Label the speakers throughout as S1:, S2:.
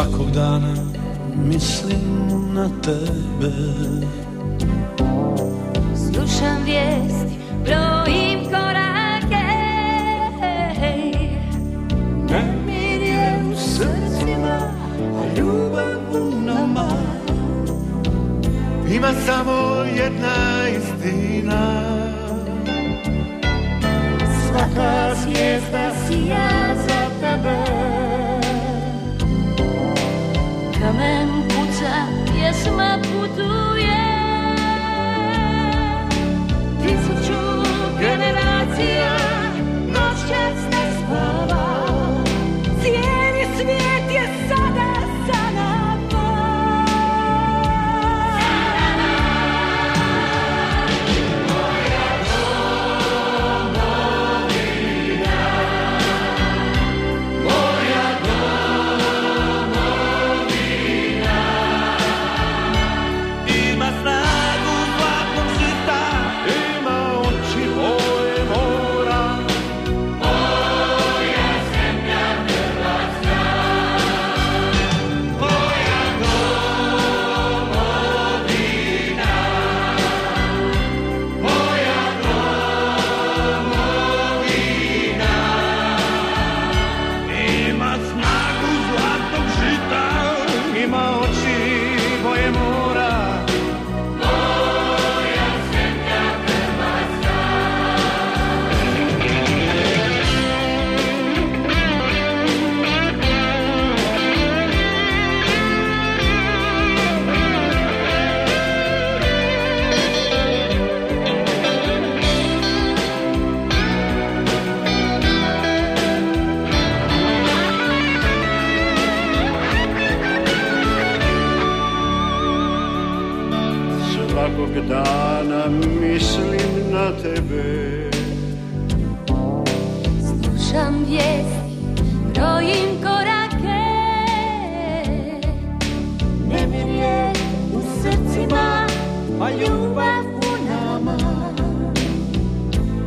S1: Svakog dana mislim na tebe.
S2: Slušam vijesti, brojim korake.
S1: Nemir je u srcima, a ljubav u nama. Ima samo jedna istina. Svaka zvijezda sija za tebe.
S2: Kamen puca, pjesma putuje. 1000 generacija noćas ne spava. Cijeli svijet je sada za nama.
S1: Svakog dana mislim na tebe.
S2: Slušam vijesti, brojim korake. Nemir je u srcima,
S1: A
S2: ljubav u nama.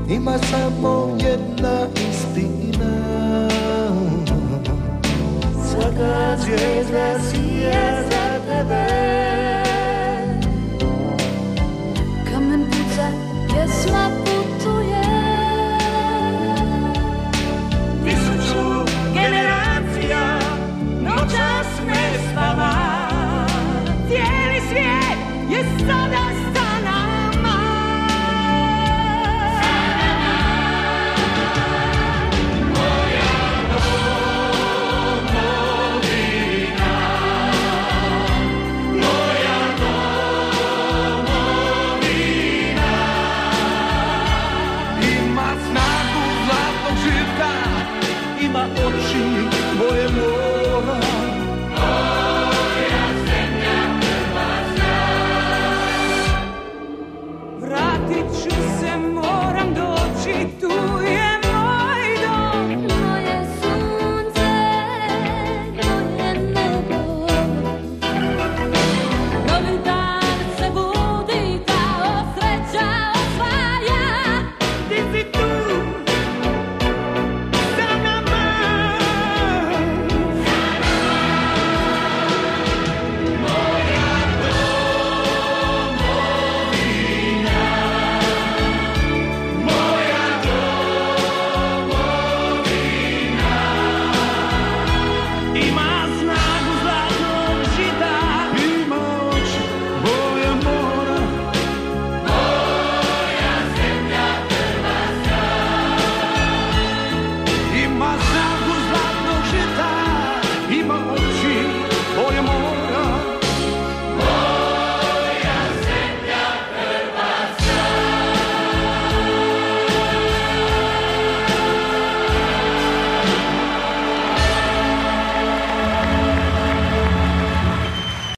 S1: Ima samo jedna istina. Svaka zvijezda sija za tebe.